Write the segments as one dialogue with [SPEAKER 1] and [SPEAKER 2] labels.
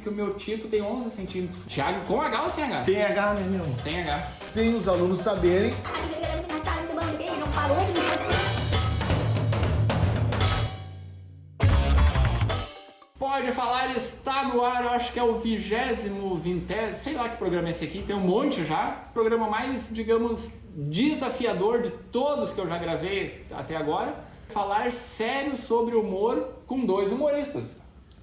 [SPEAKER 1] que o meu tico tem 11 centímetros. Thiago com H ou sem H?
[SPEAKER 2] Sem H, né, meu?
[SPEAKER 1] Sem H.
[SPEAKER 3] Sem os alunos saberem.
[SPEAKER 1] Pode Falar está no ar, eu acho que é o 20º, 20º, sei lá que programa é esse aqui, tem um monte já. Programa mais, digamos, desafiador de todos que eu já gravei até agora. Falar sério sobre humor com dois humoristas.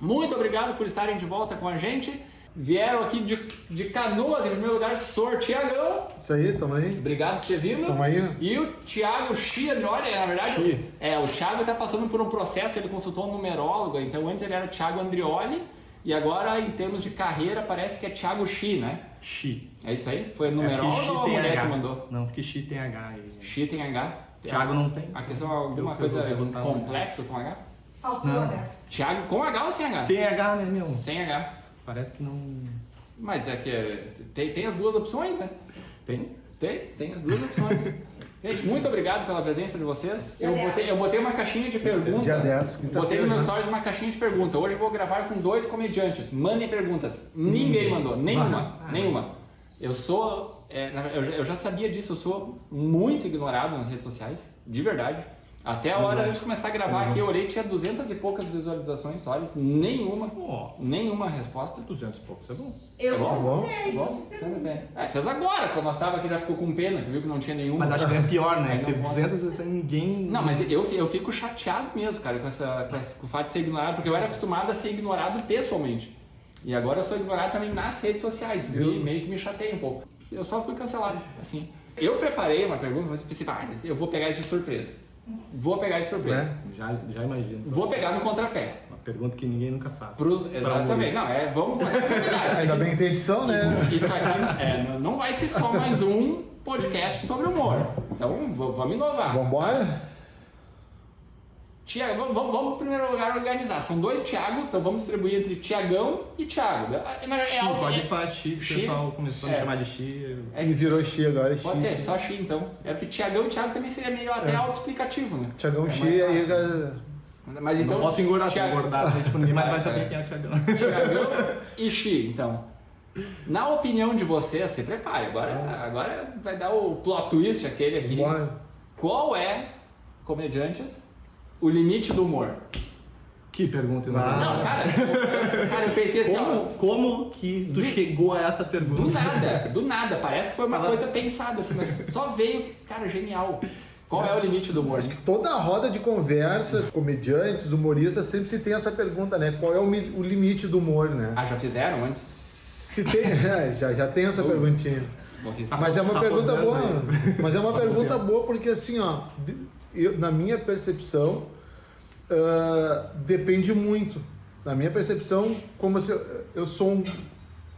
[SPEAKER 1] Muito obrigado por estarem de volta com a gente. Vieram aqui de Canoas, em primeiro lugar, Tiagão.
[SPEAKER 3] Isso aí, tamo aí.
[SPEAKER 1] Obrigado por ter vindo.
[SPEAKER 3] Tamo aí.
[SPEAKER 1] E o Thiago Xi, olha, na verdade, o Thiago está passando por um processo, ele consultou um numerólogo, então antes ele era o Thiago Andrioli, e agora em termos de carreira parece que é Thiago Xi, né?
[SPEAKER 2] Xi.
[SPEAKER 1] É isso aí? Foi o numerólogo ou a mulher
[SPEAKER 2] H.
[SPEAKER 1] que mandou?
[SPEAKER 2] Não, porque Xi tem H aí.
[SPEAKER 1] Xi tem H.
[SPEAKER 2] Thiago não tem.
[SPEAKER 1] A questão é alguma
[SPEAKER 2] Eu
[SPEAKER 1] coisa
[SPEAKER 2] vou perguntar
[SPEAKER 1] complexo com H?
[SPEAKER 4] Faltou,
[SPEAKER 2] Não.
[SPEAKER 4] né?
[SPEAKER 1] Thiago com H ou sem H?
[SPEAKER 2] Sem H, né, meu?
[SPEAKER 1] Sem H.
[SPEAKER 2] Parece que não...
[SPEAKER 1] Mas é que tem as duas opções, né?
[SPEAKER 2] Tem?
[SPEAKER 1] Tem as duas opções. Gente, muito obrigado pela presença de vocês. Eu botei uma caixinha de perguntas.
[SPEAKER 3] Dia 10, quinta-feira,
[SPEAKER 1] Botei nos meus
[SPEAKER 3] né?
[SPEAKER 1] stories uma caixinha de perguntas. Hoje eu vou gravar com dois comediantes. Mandem perguntas. Ninguém mandou. Nenhuma. Eu sou... eu já sabia disso. Eu sou muito ignorado nas redes sociais. De verdade. Até a hora de começar a gravar aqui, eu olhei, tinha 200 e poucas visualizações, stories. Nenhuma resposta.
[SPEAKER 2] 200 e poucos, é bom.
[SPEAKER 4] Eu
[SPEAKER 3] bom?
[SPEAKER 4] tenho.
[SPEAKER 1] Bom, você não tem. Fez agora, quando nós estávamos aqui já ficou com pena, que viu que não tinha nenhuma.
[SPEAKER 2] Mas acho que é pior, né?
[SPEAKER 1] Aí não
[SPEAKER 2] Ter
[SPEAKER 1] conta.
[SPEAKER 2] 200 e ninguém...
[SPEAKER 1] Não, mas eu fico chateado mesmo, cara, com o fato de ser ignorado, porque eu era acostumado a ser ignorado pessoalmente. E agora eu sou ignorado também nas redes sociais, e meio que me chateia um pouco. Eu só fui cancelado, assim. Eu preparei uma pergunta, mas pensei, eu vou pegar isso de surpresa.
[SPEAKER 2] Já imagino.
[SPEAKER 1] Vou pegar no contrapé.
[SPEAKER 2] Uma pergunta que ninguém nunca faz.
[SPEAKER 1] Exatamente, não, vamos começar com novidade.
[SPEAKER 3] Ainda bem que tem edição, né?
[SPEAKER 1] Isso aqui não vai ser só mais um podcast sobre humor. Então vamos inovar.
[SPEAKER 3] Vambora?
[SPEAKER 1] Tiago, vamos em primeiro lugar organizar. São dois Tiagos, então vamos distribuir entre Tiagão e Tiago.
[SPEAKER 2] Pode falar Xi, o
[SPEAKER 1] Xi?
[SPEAKER 2] pessoal começou a me chamar de Xi.
[SPEAKER 3] E virou Xi agora.
[SPEAKER 1] Pode ser, só Xi então. É porque Tiagão e Tiago também seria meio até autoexplicativo, né?
[SPEAKER 3] Tiagão
[SPEAKER 1] É
[SPEAKER 3] Xi,
[SPEAKER 1] mais
[SPEAKER 3] aí...
[SPEAKER 1] fácil. Mas então.
[SPEAKER 2] Não posso engordar, se engordar, tipo, ninguém mais vai saber
[SPEAKER 1] É.
[SPEAKER 2] quem é o Thiagão.
[SPEAKER 1] Tiagão e Xi, então. Na opinião de vocês, se prepare, agora vai dar o plot twist aquele aqui.
[SPEAKER 3] Bora.
[SPEAKER 1] Qual é, comediantes, o limite do humor?
[SPEAKER 2] Que pergunta,
[SPEAKER 1] Não, cara, eu pensei assim,
[SPEAKER 2] Como que tu chegou a essa pergunta?
[SPEAKER 1] do nada, parece que foi uma coisa pensada, assim, mas só veio, cara, genial. Qual é o limite do humor?
[SPEAKER 3] Acho que toda roda de conversa, comediantes, humoristas, sempre se tem essa pergunta, né? Qual é o limite do humor, né?
[SPEAKER 1] Ah, já fizeram antes?
[SPEAKER 3] Se tem, já tem essa perguntinha.
[SPEAKER 1] Vou riscar.
[SPEAKER 3] Mas é uma
[SPEAKER 2] Tá
[SPEAKER 3] pergunta
[SPEAKER 2] podendo
[SPEAKER 3] boa.
[SPEAKER 2] aí.
[SPEAKER 3] Mas é uma pergunta boa porque assim, ó, na minha percepção, depende muito. Na minha percepção, como se eu sou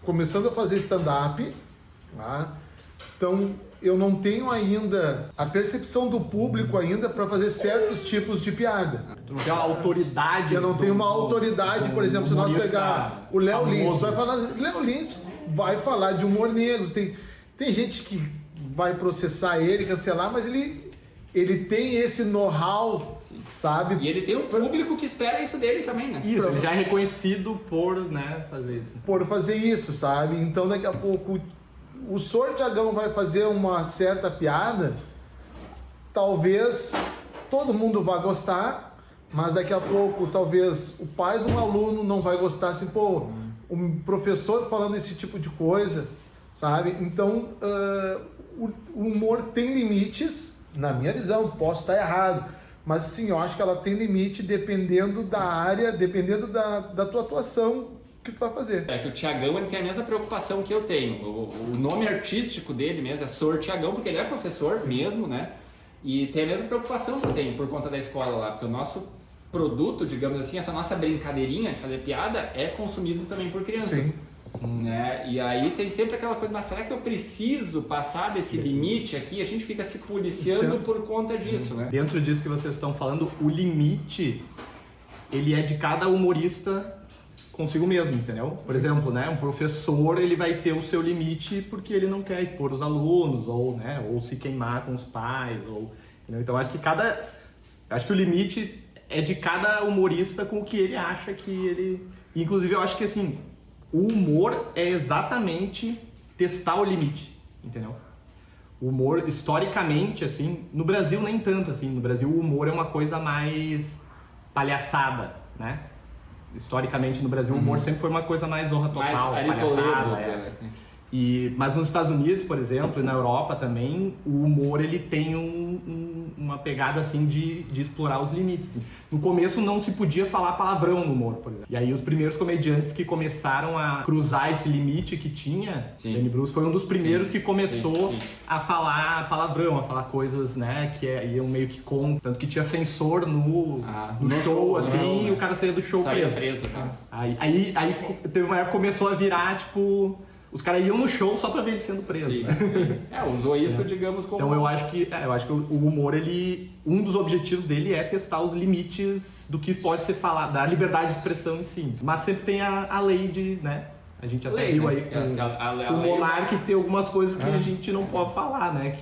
[SPEAKER 3] começando a fazer stand-up, tá? Então eu não tenho ainda a percepção do público ainda para fazer certos tipos de piada.
[SPEAKER 2] Tu não tem uma autoridade.
[SPEAKER 3] Eu não tenho uma autoridade, por exemplo, se nós pegar o Léo Lins, Léo Lins vai falar de humor negro. Tem gente que vai processar ele, cancelar, mas ele tem esse know-how, sabe?
[SPEAKER 1] E ele tem um público que espera isso dele também, né?
[SPEAKER 2] Isso, ele já é reconhecido por, né, fazer isso.
[SPEAKER 3] Por fazer isso, sabe? Então daqui a pouco o Tiagão vai fazer uma certa piada, talvez todo mundo vá gostar, mas daqui a pouco talvez o pai de um aluno não vai gostar, assim, pô, um professor falando esse tipo de coisa, sabe? Então o humor tem limites, na minha visão, posso estar errado, mas sim, eu acho que ela tem limite dependendo da área, dependendo da tua atuação que tu vai fazer.
[SPEAKER 1] É que o Tiagão, ele tem a mesma preocupação que eu tenho. O nome artístico dele mesmo é Tiagão, porque ele é professor mesmo, né? E tem a mesma preocupação que eu tenho por conta da escola lá, porque o nosso produto, digamos assim, essa nossa brincadeirinha de fazer piada é consumido também por crianças.
[SPEAKER 3] Sim.
[SPEAKER 1] Né? E aí tem sempre aquela coisa, mas será que eu preciso passar desse limite aqui? A gente fica se policiando por conta disso, né?
[SPEAKER 2] Dentro disso que vocês estão falando, o limite, ele é de cada humorista consigo mesmo, entendeu? Por exemplo, né, um professor, ele vai ter o seu limite porque ele não quer expor os alunos, ou, né, ou se queimar com os pais, ou, entendeu? Então acho que o limite é de cada humorista com o que ele acha que ele... Inclusive eu acho que assim, O humor é exatamente testar o limite, entendeu? O humor, historicamente, assim, no Brasil nem tanto, assim, no Brasil o humor é uma coisa mais palhaçada, né? Historicamente no Brasil o humor sempre foi uma coisa mais zorra total,
[SPEAKER 1] mais
[SPEAKER 2] palhaçada,
[SPEAKER 1] assim.
[SPEAKER 2] Mas nos Estados Unidos, por exemplo, e na Europa também, o humor ele tem uma pegada assim de explorar os limites. Assim. No começo não se podia falar palavrão no humor, por exemplo. E aí os primeiros comediantes que começaram a cruzar esse limite que tinha, Lenny Bruce foi um dos primeiros que começou a falar palavrão, a falar coisas, né, que iam meio que contra. Tanto que tinha censor no show, assim, e o cara saía do show preso.
[SPEAKER 1] Já.
[SPEAKER 2] Aí teve uma época que começou a virar, tipo... Os caras iam no show só pra ver ele sendo preso.
[SPEAKER 1] Sim,
[SPEAKER 2] né?
[SPEAKER 1] sim. Usou isso, digamos, como...
[SPEAKER 2] Então eu acho que o humor, um dos objetivos dele é testar os limites do que pode ser falado, da liberdade de expressão em si. Mas sempre tem a lei de, né? A gente até viu aí com o Monark que tem algumas coisas que a gente não pode falar, né?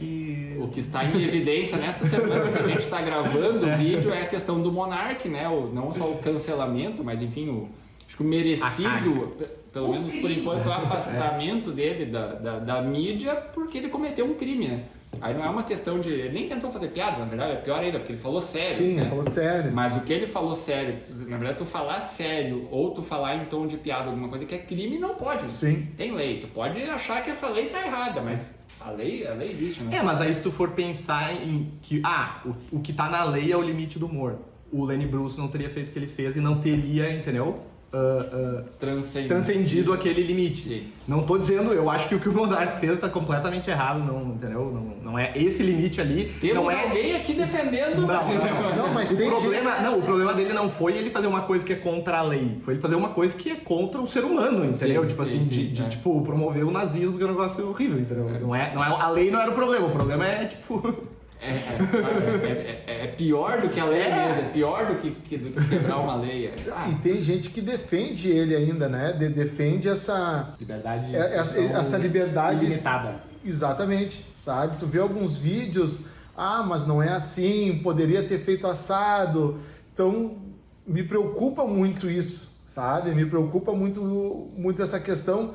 [SPEAKER 1] O que está em evidência nessa semana que a gente está gravando o vídeo é a questão do Monark, né? Não só o cancelamento, mas enfim, acho que o merecido... Pelo menos por enquanto, o afastamento dele da mídia porque ele cometeu um crime, né? Aí não é uma questão de... Ele nem tentou fazer piada, na verdade, é pior ainda, porque ele falou sério.
[SPEAKER 3] Sim,
[SPEAKER 1] né?
[SPEAKER 3] ele falou sério.
[SPEAKER 1] Mas o que ele falou sério, na verdade, tu falar sério ou tu falar em tom de piada alguma coisa que é crime, não pode.
[SPEAKER 3] Sim.
[SPEAKER 1] Tem lei. Tu pode achar que essa lei tá errada, mas a lei existe, né?
[SPEAKER 2] Mas aí se tu for pensar em que... o que tá na lei é o limite do humor. O Lenny Bruce não teria feito o que ele fez e não teria, entendeu? Transcendido aquele limite.
[SPEAKER 1] Sim.
[SPEAKER 2] Não tô dizendo, eu acho que o que o Monark fez tá completamente errado, não, entendeu? Não é esse limite ali.
[SPEAKER 1] Temos
[SPEAKER 2] não é...
[SPEAKER 1] alguém aqui defendendo.
[SPEAKER 3] Não, mas tem
[SPEAKER 2] o problema dele não foi ele fazer uma coisa que é contra a lei, foi ele fazer uma coisa que é contra o ser humano, entendeu? Tipo, promover o nazismo, que é um negócio horrível, entendeu? Não é, a lei não era o problema é tipo...
[SPEAKER 1] É pior do que a lei mesmo, é pior do que quebrar uma lei.
[SPEAKER 3] E tem gente que defende ele ainda, né? Defende essa
[SPEAKER 2] liberdade,
[SPEAKER 3] essa liberdade
[SPEAKER 2] ilimitada.
[SPEAKER 3] Exatamente, sabe? Tu vê alguns vídeos, mas não é assim, poderia ter feito assado. Então, me preocupa muito isso, sabe? Me preocupa muito essa questão,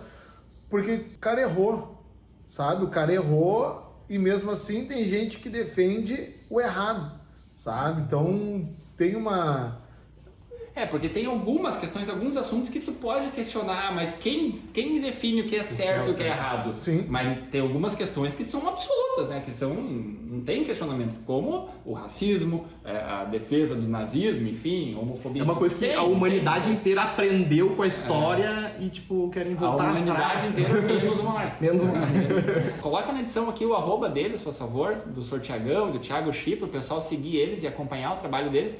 [SPEAKER 3] porque o cara errou, sabe? O cara errou. E mesmo assim tem gente que defende o errado, sabe? Então tem uma...
[SPEAKER 1] porque tem algumas questões, alguns assuntos que tu pode questionar, mas quem define o que é certo e o que é errado?
[SPEAKER 3] Sim.
[SPEAKER 1] Mas tem algumas questões que são absolutas, né? Que não tem questionamento, como o racismo, a defesa do nazismo, enfim, homofobia.
[SPEAKER 2] É uma coisa que a humanidade inteira aprendeu com a história e, tipo, querem voltar.
[SPEAKER 1] A humanidade inteira, menos o Monark. Coloca na edição aqui o @ deles, por favor, do Sortiagão, do Thiago Chi, para o pessoal seguir eles e acompanhar o trabalho deles.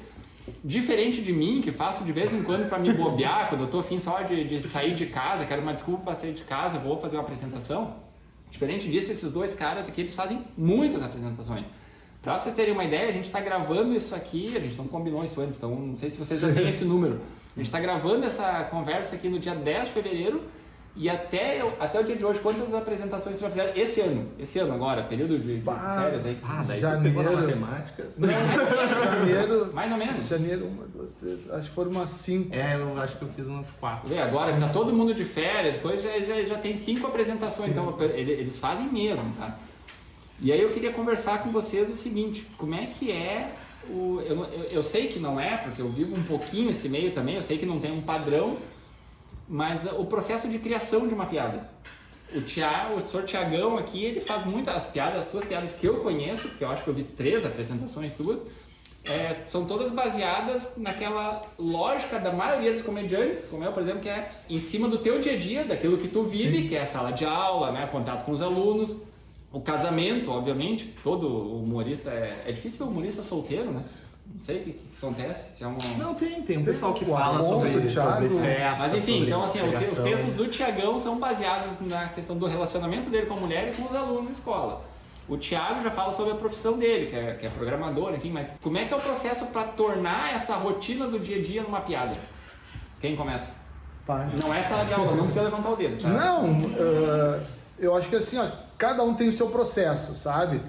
[SPEAKER 1] Diferente de mim, que faço de vez em quando para me bobear, quando eu tô afim só de sair de casa, quero uma desculpa para sair de casa, vou fazer uma apresentação. Diferente disso, esses dois caras aqui, eles fazem muitas apresentações. Para vocês terem uma ideia, a gente está gravando isso aqui, a gente não combinou isso antes, então não sei se vocês já têm esse número. A gente está gravando essa conversa aqui no dia 10 de fevereiro e até o dia de hoje, quantas apresentações vocês já fizeram esse ano agora, período de férias aí?
[SPEAKER 2] Daí
[SPEAKER 3] janeiro.
[SPEAKER 2] tu pegou na matemática.
[SPEAKER 3] Janeiro.
[SPEAKER 1] Mais ou menos.
[SPEAKER 3] Janeiro, 1, 2, 3, acho que foram umas 5.
[SPEAKER 2] Eu acho que eu fiz umas 4.
[SPEAKER 1] Vê, agora que tá todo mundo de férias, coisa já tem 5 apresentações, então eles fazem mesmo, tá? E aí eu queria conversar com vocês o seguinte, como é que é eu sei que não é, porque eu vivo um pouquinho esse meio também, eu sei que não tem um padrão, mas o processo de criação de uma piada. O Sr. Thiagão aqui, ele faz muitas piadas, as tuas piadas que eu conheço, porque eu acho que eu vi 3 apresentações tuas, são todas baseadas naquela lógica da maioria dos comediantes, como eu, por exemplo, que é em cima do teu dia a dia, daquilo que tu vive, Sim. que é a sala de aula, né, contato com os alunos, o casamento, obviamente, todo humorista, é difícil ser humorista solteiro, né? Não sei o que acontece, se é uma...
[SPEAKER 2] Não, tem um pessoal que fala
[SPEAKER 3] Afonso,
[SPEAKER 2] sobre
[SPEAKER 3] Thiago.
[SPEAKER 1] Mas enfim, então assim, os textos do Thiagão são baseados na questão do relacionamento dele com a mulher e com os alunos na escola. O Thiago já fala sobre a profissão dele, que é programador, enfim, mas como é que é o processo para tornar essa rotina do dia a dia numa piada? Quem começa?
[SPEAKER 3] Pai.
[SPEAKER 1] Não é sala de aula, não precisa levantar o dedo, tá?
[SPEAKER 3] Não, eu acho que assim, cada um tem o seu processo, sabe?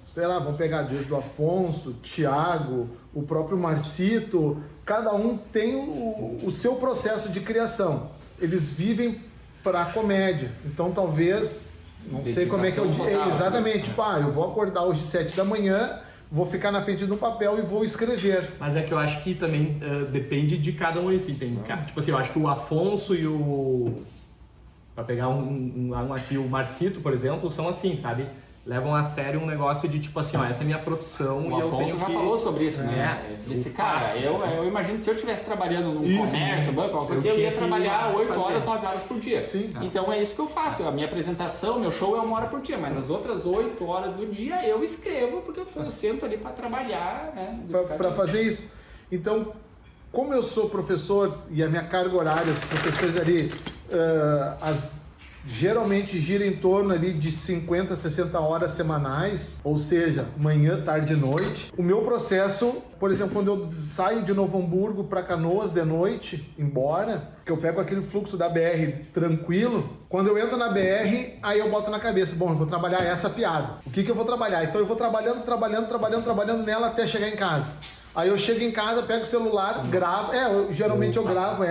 [SPEAKER 3] Sei lá, vamos pegar desde o Afonso, Thiago, o próprio Marcito, cada um tem o seu processo de criação. eles vivem pra comédia. Então talvez, não sei como é que eu digo.
[SPEAKER 1] Dedicação total.
[SPEAKER 3] Exatamente, tipo, eu vou acordar hoje 7 da manhã, vou ficar na frente do papel e vou escrever.
[SPEAKER 2] Mas é que eu acho que também depende de cada um, assim, tem, tipo assim, eu acho que o Afonso e o... Pra pegar um aqui, o Marcito, por exemplo, são assim, sabe? Levam a sério um negócio de tipo assim, essa é minha profissão
[SPEAKER 1] O
[SPEAKER 2] e eu
[SPEAKER 1] Afonso
[SPEAKER 2] tenho
[SPEAKER 1] já
[SPEAKER 2] que...
[SPEAKER 1] falou sobre isso, né? Ele disse, cara, eu imagino que se eu estivesse trabalhando num
[SPEAKER 2] Isso,
[SPEAKER 1] comércio, banco, alguma coisa,
[SPEAKER 2] eu
[SPEAKER 1] eu ia
[SPEAKER 2] tinha que
[SPEAKER 1] trabalhar 8
[SPEAKER 2] fazer.
[SPEAKER 1] horas, 9 horas por dia.
[SPEAKER 3] Sim.
[SPEAKER 1] Então é isso que eu faço. A minha apresentação, meu show é 1 hora por dia, mas as outras 8 horas do dia eu escrevo, porque eu sento ali para trabalhar, né?
[SPEAKER 3] Para fazer isso. Então, como eu sou professor e a minha carga horária, os professores ali, geralmente gira em torno ali de 50, 60 horas semanais, ou seja, manhã, tarde e noite. O meu processo, por exemplo, quando eu saio de Novo Hamburgo para Canoas de noite, embora, que eu pego aquele fluxo da BR tranquilo, quando eu entro na BR, aí eu boto na cabeça, bom, eu vou trabalhar essa piada. O que eu vou trabalhar? Então eu vou trabalhando nela até chegar em casa. Aí eu chego em casa, pego o celular, gravo, geralmente eu gravo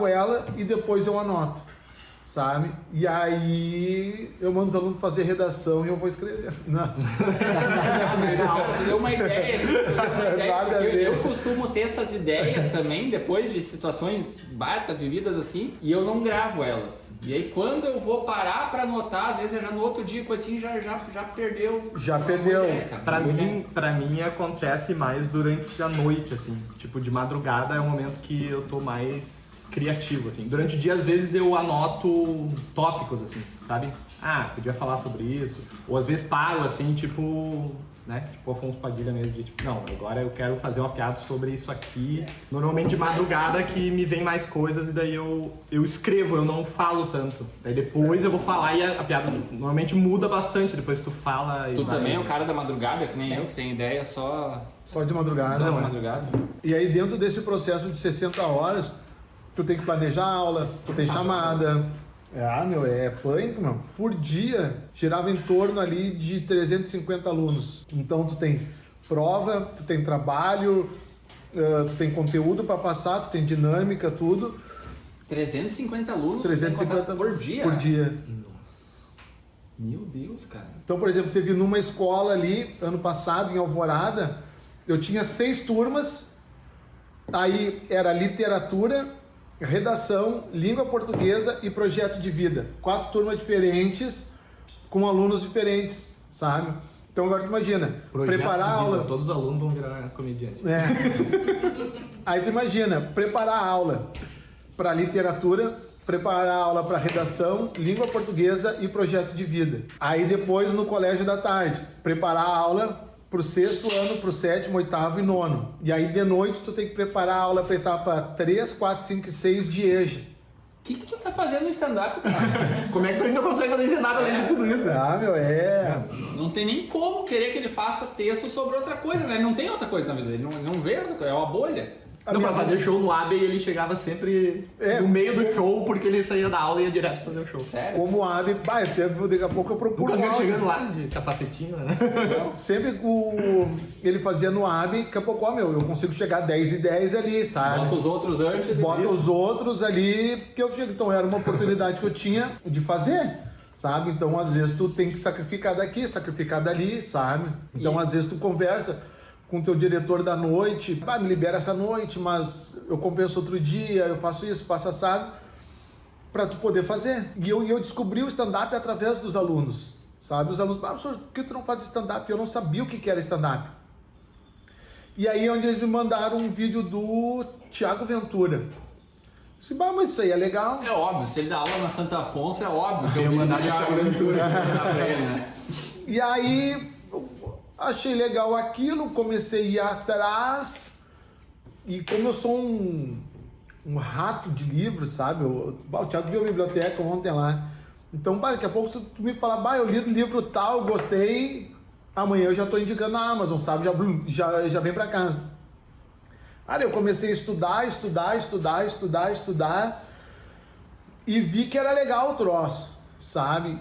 [SPEAKER 3] ela e depois eu anoto. Sabe? E aí eu mando os alunos fazer redação e eu vou escrever. Não.
[SPEAKER 1] Deu uma ideia.
[SPEAKER 3] Nada a ver.
[SPEAKER 1] Eu costumo ter essas ideias também, depois de situações básicas vividas assim, e eu não gravo elas. E aí quando eu vou parar pra anotar, às vezes já no outro dia, coisa assim, já perdeu.
[SPEAKER 3] Já perdeu.
[SPEAKER 2] Pra mim acontece mais durante a noite, assim. Tipo, de madrugada é o momento que eu tô mais criativo, assim. Durante o dia, às vezes, eu anoto tópicos, assim, sabe? Podia falar sobre isso. Ou às vezes paro, assim, tipo, né? Tipo o Afonso Padilha mesmo, de tipo, não, agora eu quero fazer uma piada sobre isso aqui. Normalmente de madrugada que me vem mais coisas e daí eu escrevo, eu não falo tanto. Daí depois eu vou falar e a piada normalmente muda bastante depois que tu fala.
[SPEAKER 1] Tu também é o cara da madrugada, que nem eu, que tem ideia só
[SPEAKER 3] de madrugada.
[SPEAKER 1] da madrugada.
[SPEAKER 3] E aí dentro desse processo de 60 horas, tu tem que planejar a aula, tu tem chamada. É pânico, meu. Por dia, girava em torno ali de 350 alunos. Então tu tem prova, tu tem trabalho, tu tem conteúdo para passar, tu tem dinâmica, tudo.
[SPEAKER 1] 350 alunos
[SPEAKER 3] 350
[SPEAKER 1] por dia?
[SPEAKER 3] Por dia.
[SPEAKER 1] Meu Deus, cara.
[SPEAKER 3] Então, por exemplo, teve numa escola ali, ano passado, em Alvorada, eu tinha 6 turmas, aí era literatura, redação, língua portuguesa e projeto de vida. 4 turmas diferentes, com alunos diferentes, sabe? Então agora tu imagina,
[SPEAKER 2] Projeto
[SPEAKER 3] preparar a
[SPEAKER 2] de vida,
[SPEAKER 3] aula...
[SPEAKER 2] todos os alunos vão virar comediante.
[SPEAKER 3] Aí tu imagina, preparar a aula para literatura, preparar a aula para redação, língua portuguesa e projeto de vida. Aí depois no colégio da tarde, preparar a aula pro 6º ano, pro 7º, 8º e 9º. E aí de noite tu tem que preparar a aula para etapa 3, 4, 5 e 6 de EJA.
[SPEAKER 1] O que tu tá fazendo no stand-up, cara?
[SPEAKER 2] Como é que tu ainda consegue fazer nada além de tudo isso?
[SPEAKER 1] Não tem nem como querer que ele faça texto sobre outra coisa, né? Não tem outra coisa na vida dele, não vê outra coisa, é uma bolha.
[SPEAKER 2] Não, pra fazer show no AB ele chegava sempre no meio do show porque ele saía da aula e ia direto fazer o show.
[SPEAKER 1] Sério?
[SPEAKER 3] Como ave, daqui a pouco eu procuro
[SPEAKER 2] Nunca
[SPEAKER 3] um
[SPEAKER 2] vi ele
[SPEAKER 3] áudio.
[SPEAKER 2] chegando lá de capacetinho, né?
[SPEAKER 3] Sempre ele fazia no AB, daqui a pouco, eu consigo chegar a 10 e 10 ali, sabe?
[SPEAKER 1] Bota os outros antes.
[SPEAKER 3] Bota os outros ali, porque eu chego. Então era uma oportunidade que eu tinha de fazer, sabe? Então às vezes tu tem que sacrificar daqui, sacrificar dali, sabe? Então às vezes tu conversa com o teu diretor da noite, me libera essa noite, mas eu compenso outro dia, eu faço isso, faço assado, para tu poder fazer. E eu descobri o stand-up através dos alunos, sabe? Os alunos, professor, por que tu não faz stand-up? Eu não sabia o que era stand-up. E aí onde eles me mandaram um vídeo do Thiago Ventura. Eu disse, mas isso aí é legal.
[SPEAKER 1] É óbvio, se ele dá aula na Santa Afonso, é óbvio que eu
[SPEAKER 2] ia
[SPEAKER 1] vou
[SPEAKER 2] mandar
[SPEAKER 1] mandar Thiago Ventura pra ele, né?
[SPEAKER 3] E aí achei legal aquilo, comecei a ir atrás, e como eu sou um rato de livros, sabe? O Thiago viu a biblioteca ontem lá. Então, daqui a pouco se tu me falar, eu li do livro tal, gostei, amanhã eu já estou indicando na Amazon, sabe? Já vem para casa. Aí eu comecei a estudar, e vi que era legal o troço, sabe?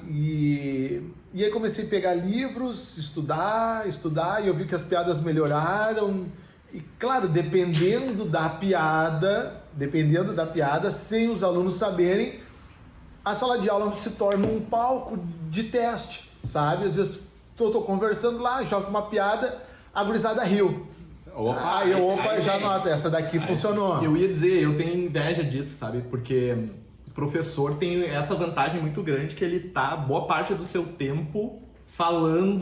[SPEAKER 3] E aí comecei a pegar livros, estudar, e eu vi que as piadas melhoraram. E claro, dependendo da piada, dependendo da piada, sem os alunos saberem, a sala de aula se torna um palco de teste, sabe? Às vezes tô conversando lá, jogo uma piada, a gurizada riu. Aí já nota, essa daqui funcionou.
[SPEAKER 2] Eu ia dizer, eu tenho inveja disso, sabe? Porque o professor tem essa vantagem muito grande que ele tá boa parte do seu tempo falando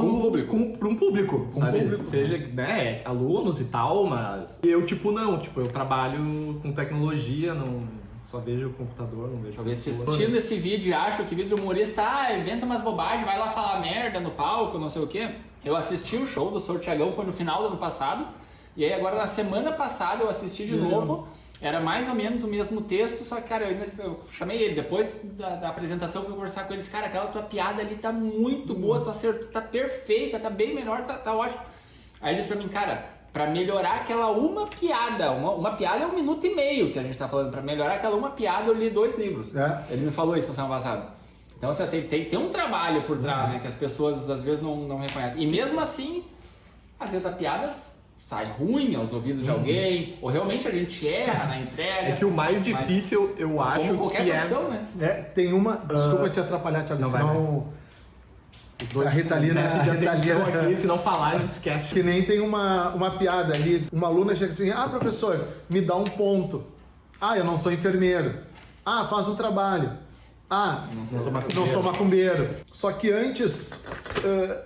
[SPEAKER 2] para um público, sabe? Seja, né, alunos e tal, mas eu, não, eu trabalho com tecnologia, não só vejo o computador, não vejo.
[SPEAKER 1] Talvez vocês assistindo esse vídeo e acham que vídeo de humorista, inventa umas bobagens, vai lá falar merda no palco, não sei o quê. Eu assisti o show do Sorteagão, foi no final do ano passado, e aí agora na semana passada eu assisti de novo. Era mais ou menos o mesmo texto, só que, cara, eu chamei ele, depois da apresentação, fui conversar com eles, cara, aquela tua piada ali tá muito boa, tu acertou, tá perfeita, tá bem melhor, tá ótimo. Aí eles pra mim, cara, pra melhorar aquela uma piada, uma piada é 1 minuto e meio que a gente tá falando, pra melhorar aquela uma piada eu li 2 livros. Ele me falou isso na semana passada. Então você tem um trabalho por trás, né, que as pessoas às vezes não reconhecem. E mesmo assim, às vezes a piada sai ruim aos ouvidos de alguém, ou realmente a gente erra na entrega.
[SPEAKER 2] É que o mais difícil, eu acho,
[SPEAKER 1] como qualquer profissão, né?
[SPEAKER 3] Tem uma... Desculpa te atrapalhar, Thiago, senão... A Ritalina
[SPEAKER 2] aqui, se não falar, a gente esquece.
[SPEAKER 3] Que nem tem uma piada ali, uma aluna chega assim, professor, me dá um ponto. Eu não sou enfermeiro. Faz um trabalho. Não sou macumbeiro. Só que antes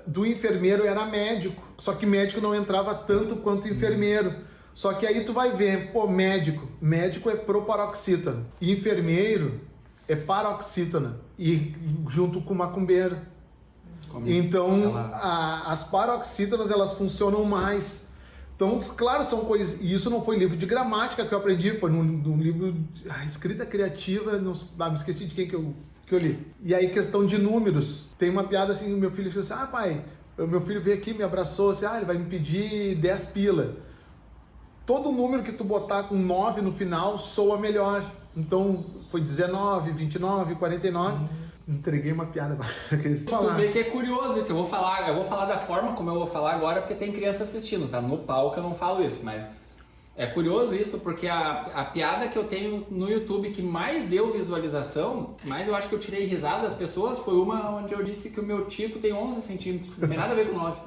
[SPEAKER 3] do enfermeiro era médico. Só que médico não entrava tanto quanto enfermeiro. Só que aí tu vai ver, médico é proparoxítona. E enfermeiro é paroxítona. E junto com macumbeiro. Então, as paroxítonas, elas funcionam mais. Então, claro, são coisas... E isso não foi livro de gramática que eu aprendi, foi num livro de escrita criativa, me esqueci de quem que eu li. E aí, questão de números. Tem uma piada assim, meu filho disse assim, pai, meu filho veio aqui, me abraçou, assim, ele vai me pedir 10 pila. Todo número que tu botar com 9 no final soa melhor. Então, foi 19, 29, 49... Entreguei uma piada.
[SPEAKER 1] Tu vê que é curioso isso. Eu vou falar da forma como eu vou falar agora, porque tem criança assistindo, tá? No palco eu não falo isso, mas é curioso isso, porque a piada que eu tenho no YouTube que mais deu visualização, mais eu acho que eu tirei risada das pessoas, foi uma onde eu disse que o meu tico tem 11 centímetros, não tem nada a ver com 9.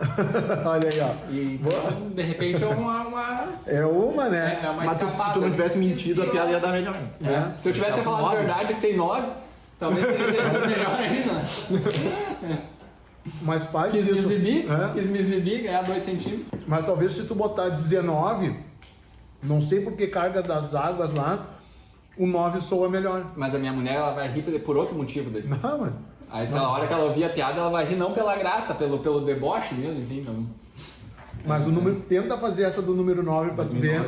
[SPEAKER 3] Olha aí, ó.
[SPEAKER 1] E então, de repente é uma...
[SPEAKER 3] É uma, né?
[SPEAKER 1] É uma
[SPEAKER 2] mas
[SPEAKER 1] escapada.
[SPEAKER 2] Se tu não tivesse mentido, a piada ia dar melhor.
[SPEAKER 1] Se eu tivesse falado a verdade que tem 9... Talvez tenha sido melhor ainda.
[SPEAKER 3] Mas pai,
[SPEAKER 1] quis me exibir, ganhar 2 centímetros.
[SPEAKER 3] Mas talvez se tu botar 19, não sei por que carga das águas lá, o 9 soa melhor.
[SPEAKER 1] Mas a minha mulher, ela vai rir por outro motivo daí.
[SPEAKER 3] Não, mano.
[SPEAKER 1] Aí se a hora que ela ouvir a piada, ela vai rir não pela graça, pelo deboche mesmo, enfim. Não.
[SPEAKER 3] Mas o número, tenta fazer essa do número 9 pra tu ver.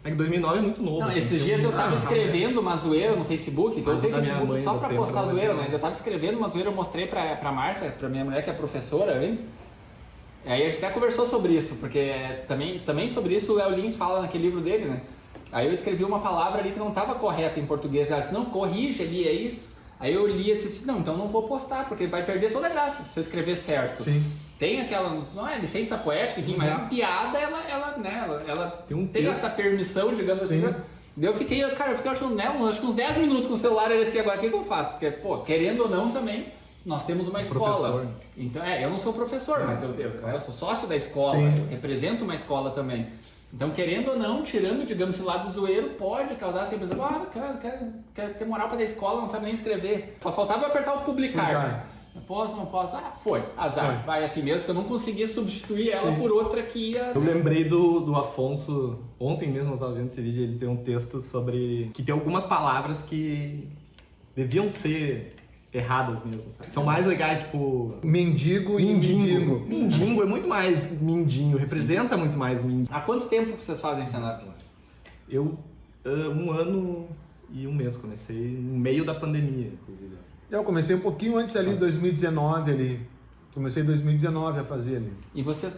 [SPEAKER 2] É que 2009 é muito novo.
[SPEAKER 1] Não, esses dias eu tava escrevendo uma zoeira no Facebook, que eu tenho Facebook só pra postar zoeira, né? Eu tava escrevendo uma zoeira, eu mostrei pra Márcia, pra minha mulher que é professora antes. Aí a gente até conversou sobre isso, porque também sobre isso o Léo Lins fala naquele livro dele, né? Aí eu escrevi uma palavra ali que não estava correta em português, ela disse, não, corrige ali, é isso. Aí eu li e disse, não, então não vou postar, porque vai perder toda a graça se eu escrever certo.
[SPEAKER 3] Sim.
[SPEAKER 1] Tem aquela, não é licença poética, enfim, mas a piada, ela tem essa permissão, digamos assim. Eu fiquei achando, né, acho que uns 10 minutos com o celular, ele assim, agora o que eu faço? Porque, querendo ou não também, nós temos uma escola.
[SPEAKER 2] Professor.
[SPEAKER 1] Então, eu não sou professor, mas eu sou sócio da escola,
[SPEAKER 3] Sim.
[SPEAKER 1] eu represento uma escola também. Então, querendo ou não, tirando, digamos, esse lado zoeiro, pode causar essa impressão, quer ter moral para dar escola, não sabe nem escrever. Só faltava apertar o publicar. Né? Posso, não posso? Foi, azar. Vai assim mesmo, porque eu não consegui substituir ela por outra que ia...
[SPEAKER 2] Eu lembrei do Afonso, ontem mesmo eu estava vendo esse vídeo, ele tem um texto sobre... que tem algumas palavras que deviam ser erradas mesmo, sabe? São mais legais, tipo...
[SPEAKER 3] Mendigo e mendigo.
[SPEAKER 2] Mendigo é muito mais mindinho, representa muito mais mindinho.
[SPEAKER 1] Há quanto tempo vocês fazem stand-up?
[SPEAKER 2] Eu, 1 ano e 1 mês, comecei no meio da pandemia, inclusive.
[SPEAKER 3] Eu comecei um pouquinho antes ali, 2019 ali. Comecei em 2019 a fazer ali.
[SPEAKER 1] E vocês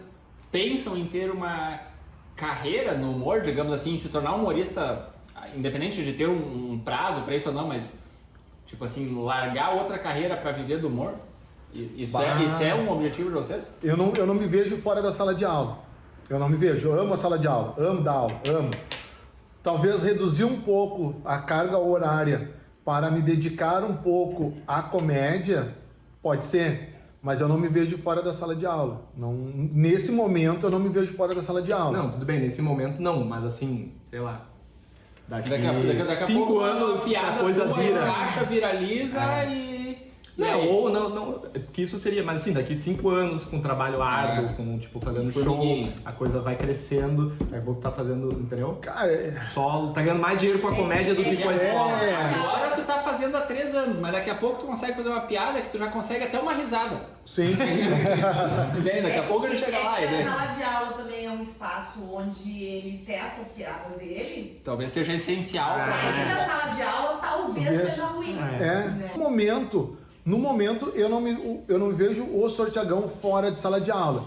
[SPEAKER 1] pensam em ter uma carreira no humor, digamos assim, se tornar humorista, independente de ter um prazo para isso ou não, mas tipo assim, largar outra carreira para viver do humor? Isso é um objetivo de vocês?
[SPEAKER 3] Eu não me vejo fora da sala de aula. Eu não me vejo. Eu amo a sala de aula, amo dar aula, amo. talvez reduzir um pouco a carga horária para me dedicar um pouco à comédia, pode ser, mas eu não me vejo fora da sala de aula. Não, nesse momento eu não me vejo fora da sala de aula.
[SPEAKER 2] Não, tudo bem, nesse momento não, mas assim, sei lá. Daqui
[SPEAKER 1] a
[SPEAKER 2] 5
[SPEAKER 1] pouco
[SPEAKER 2] anos
[SPEAKER 1] a piada
[SPEAKER 2] a coisa
[SPEAKER 1] tua
[SPEAKER 2] vira.
[SPEAKER 1] encaixa, viraliza e...
[SPEAKER 2] Não, ou não, porque isso seria, mas assim, daqui 5 anos com trabalho árduo, com tipo fazendo show,
[SPEAKER 1] Formiguinha.
[SPEAKER 2] a coisa vai crescendo, aí vou estar fazendo, entendeu?
[SPEAKER 3] Cara,
[SPEAKER 2] Só tá ganhando mais dinheiro com a comédia do que com a escola.
[SPEAKER 1] Agora tu tá fazendo há 3 anos, mas daqui a pouco tu consegue fazer uma piada que tu já consegue até uma risada.
[SPEAKER 3] sim.
[SPEAKER 1] Entende? Daqui a pouco ele chega lá e
[SPEAKER 4] Se a
[SPEAKER 1] né?
[SPEAKER 4] sala de aula também é um espaço onde ele testa as piadas dele,
[SPEAKER 1] Talvez seja essencial.
[SPEAKER 4] sair da sala de aula talvez seja ruim. Né?
[SPEAKER 3] No momento eu não me vejo o Sorteagão fora de sala de aula.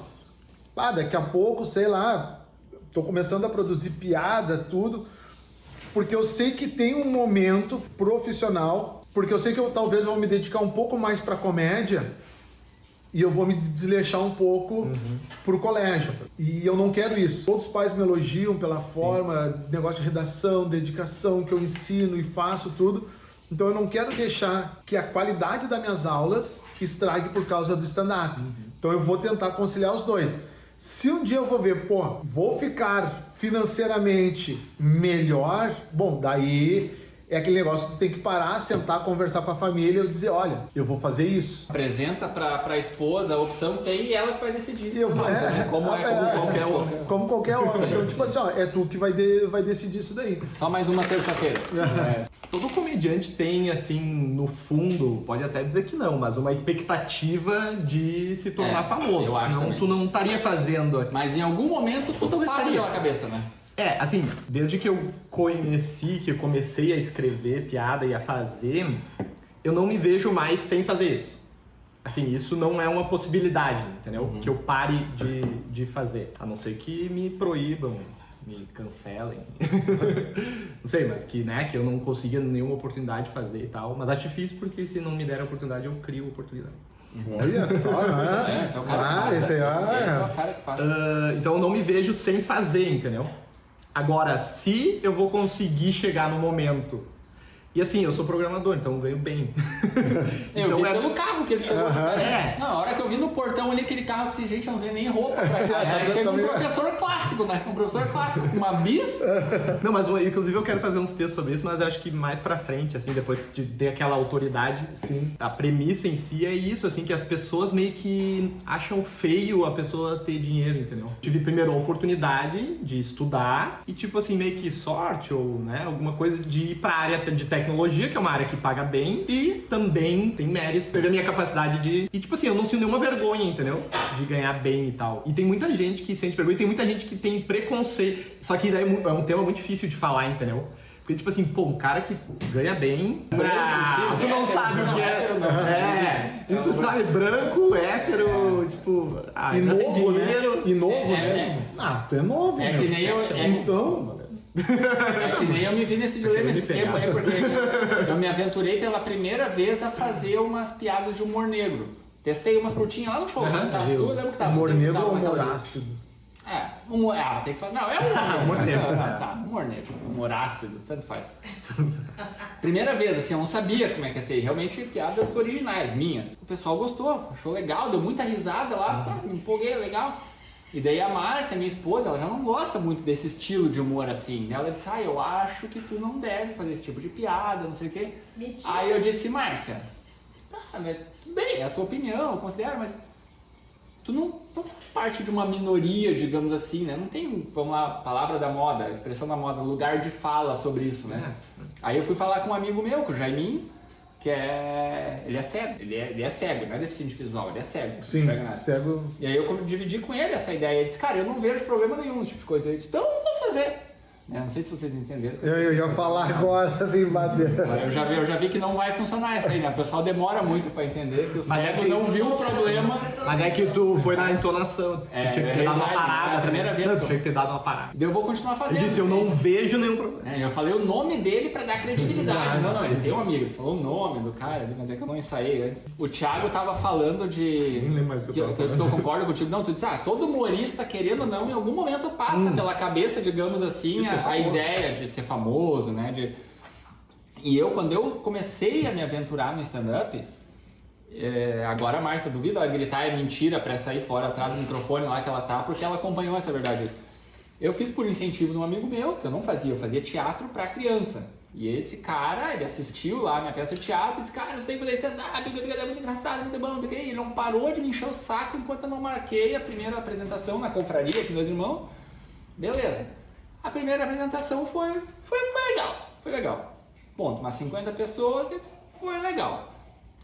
[SPEAKER 3] Daqui a pouco, sei lá, tô começando a produzir piada, tudo, porque eu sei que tem um momento profissional, porque eu sei que eu talvez vou me dedicar um pouco mais pra comédia e eu vou me desleixar um pouco pro colégio. E eu não quero isso. Todos os pais me elogiam pela forma, negócio de redação, dedicação que eu ensino e faço tudo. Então eu não quero deixar que a qualidade das minhas aulas estrague por causa do stand-up. Então eu vou tentar conciliar os dois. Se um dia eu vou ver, vou ficar financeiramente melhor, bom, daí é aquele negócio que tu tem que parar, sentar, conversar com a família e dizer, olha, eu vou fazer isso.
[SPEAKER 1] Apresenta pra esposa a opção, tem e ela que vai decidir.
[SPEAKER 3] E eu vou-
[SPEAKER 1] Como qualquer outro.
[SPEAKER 3] Como qualquer outro. Então, tipo assim, é tu que vai decidir isso daí.
[SPEAKER 1] Só mais uma terça-feira.
[SPEAKER 2] Todo comediante tem, assim, no fundo, pode até dizer que não, mas uma expectativa de se tornar famoso.
[SPEAKER 1] eu acho
[SPEAKER 2] Senão
[SPEAKER 1] também.
[SPEAKER 2] tu não estaria fazendo aqui.
[SPEAKER 1] Mas em algum momento tu
[SPEAKER 2] Talvez
[SPEAKER 1] passa
[SPEAKER 2] estaria.
[SPEAKER 1] pela cabeça, né?
[SPEAKER 2] Assim, desde que eu comecei a escrever piada e a fazer, eu não me vejo mais sem fazer isso. Assim, isso não é uma possibilidade, entendeu? Que eu pare de fazer. A não ser que me proíbam, me cancelem. Não sei, mas que eu não consiga nenhuma oportunidade de fazer e tal. Mas acho difícil porque se não me der a oportunidade, eu crio a oportunidade.
[SPEAKER 3] Olha só, né?
[SPEAKER 1] Esse é o cara que faz.
[SPEAKER 3] Esse aí,
[SPEAKER 1] Esse é o cara que faz.
[SPEAKER 2] Então eu não me vejo sem fazer, entendeu? Agora, se eu vou conseguir chegar no momento... E assim, eu sou programador, então eu ganho bem.
[SPEAKER 1] Eu
[SPEAKER 2] Então
[SPEAKER 1] vi pelo carro que ele chegou.
[SPEAKER 2] É.
[SPEAKER 1] Não, a hora que eu vi no portão ali aquele carro que gente não tem nem roupa pra cá. Aí chega um professor clássico, né? Um professor clássico com uma bis.
[SPEAKER 2] Não, mas inclusive eu quero fazer uns textos sobre isso, mas eu acho que mais pra frente, assim, depois de ter aquela autoridade,
[SPEAKER 3] Sim.
[SPEAKER 2] a premissa em si é isso, assim, que as pessoas meio que acham feio a pessoa ter dinheiro, entendeu? Tive primeiro a oportunidade de estudar e tipo assim, meio que sorte ou, né, alguma coisa de ir pra área de tecnologia, que é uma área que paga bem e também tem mérito. Teve a minha capacidade de... E tipo assim, eu não sinto nenhuma vergonha, entendeu? De ganhar bem e tal. E tem muita gente que sente vergonha e tem muita gente que tem preconceito. Só que daí é um tema muito difícil de falar, entendeu? Porque, tipo assim, um cara que ganha bem... tu não sabe o que é. Tu sabe, branco, hétero, tipo...
[SPEAKER 3] E
[SPEAKER 2] já tem
[SPEAKER 3] novo, né?
[SPEAKER 2] dinheiro.
[SPEAKER 3] E novo, né? Tu é novo,
[SPEAKER 1] É
[SPEAKER 3] meu.
[SPEAKER 1] que nem eu.
[SPEAKER 3] Então...
[SPEAKER 1] É que nem eu me vi nesse dilema esse tempo aí, porque eu me aventurei pela primeira vez a fazer umas piadas de humor negro. Testei umas curtinhas lá no show, assim, tá? Tu lembra que tava?
[SPEAKER 3] Humor
[SPEAKER 1] vocês
[SPEAKER 3] negro
[SPEAKER 1] estavam
[SPEAKER 3] ou humor
[SPEAKER 1] naquela-
[SPEAKER 3] ácido?
[SPEAKER 1] Humor. Tem que falar. Não, é humor
[SPEAKER 2] Humor
[SPEAKER 1] negro.
[SPEAKER 2] negro.
[SPEAKER 1] Tá, humor negro. Humor ácido, tanto faz. Primeira vez, assim, eu não sabia como é que ia ser. Realmente, piadas originais, minha. O pessoal gostou, achou legal, deu muita risada lá, me empolguei, legal. E daí a Márcia, minha esposa, ela já não gosta muito desse estilo de humor assim. Ela disse, eu acho que tu não deve fazer esse tipo de piada, não sei o quê.
[SPEAKER 4] Mentira.
[SPEAKER 1] Aí eu disse, Márcia, mas tudo bem, é a tua opinião, eu considero, mas tu não faz parte de uma minoria, digamos assim, né? Não tem, vamos lá, palavra da moda, expressão da moda, lugar de fala sobre isso, né? Aí eu fui falar com um amigo meu, com o Jaiminho, que ele é cego, ele é cego, não é deficiente visual, ele é cego. não
[SPEAKER 3] Sim,
[SPEAKER 1] enxerga nada.
[SPEAKER 3] cego.
[SPEAKER 1] E aí eu dividi com ele essa ideia, ele disse, cara, eu não vejo problema nenhum nesse tipo de coisa. Ele disse, então eu vou fazer. Não sei se vocês entenderam.
[SPEAKER 3] Eu ia falar agora, assim, bater.
[SPEAKER 1] Eu já vi que não vai funcionar isso aí, né? O pessoal demora muito pra entender que o cego não viu o problema.
[SPEAKER 2] Mas é que tu foi na entonação. Tu tinha que ter dado uma
[SPEAKER 1] verdade,
[SPEAKER 2] parada.
[SPEAKER 1] é a primeira vez
[SPEAKER 2] Não,
[SPEAKER 1] que
[SPEAKER 2] tu
[SPEAKER 1] eu-
[SPEAKER 2] tinha que ter dado uma parada.
[SPEAKER 1] Daí eu vou continuar fazendo.
[SPEAKER 2] Ele disse, eu não vejo nenhum problema.
[SPEAKER 1] Eu falei o nome dele pra dar credibilidade. Não, ele tem um amigo, ele falou o nome do cara ali, mas é que eu não ensaiei antes. O Thiago tava falando de...
[SPEAKER 2] Nem lembro mais o que eu tava
[SPEAKER 1] eu disse que eu concordo contigo. Não, tu disse, todo humorista, querendo ou não, em algum momento passa pela cabeça, digamos assim,
[SPEAKER 2] Isso é
[SPEAKER 1] a ideia de ser famoso, né? E quando eu comecei a me aventurar no stand-up, agora a Márcia duvida ela gritar é mentira pra sair fora atrás do microfone lá que ela tá, porque ela acompanhou essa verdade. Eu fiz por incentivo de um amigo meu, que eu não fazia, eu fazia teatro pra criança. E esse cara, ele assistiu lá a minha peça de teatro e disse, cara, eu tenho que fazer stand-up, é muito engraçado, muito bom, e ele não parou de me encher o saco enquanto eu não marquei a primeira apresentação na confraria aqui, meus irmãos. Beleza. A primeira apresentação foi legal. Ponto, umas 50 pessoas e foi legal.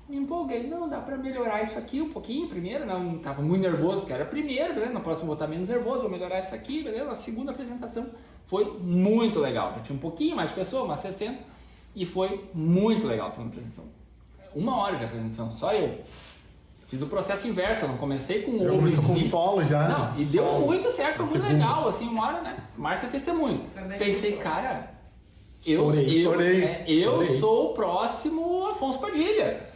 [SPEAKER 1] Me empolguei, não, dá pra melhorar isso aqui um pouquinho primeiro, não, tava muito nervoso porque era a primeira, beleza? Na próxima vou estar menos nervoso, vou melhorar isso aqui, beleza? A segunda apresentação foi muito legal, já tinha um pouquinho mais de pessoas, umas 60, e foi muito legal a segunda apresentação. 1 hora de apresentação, só eu. Fiz o processo inverso, eu não comecei com o
[SPEAKER 3] Começou com solo já.
[SPEAKER 1] Não, e deu muito certo, foi muito legal, assim, 1 hora, né? Márcia é testemunho. Pensei, cara, eu sou o próximo Afonso Padilha.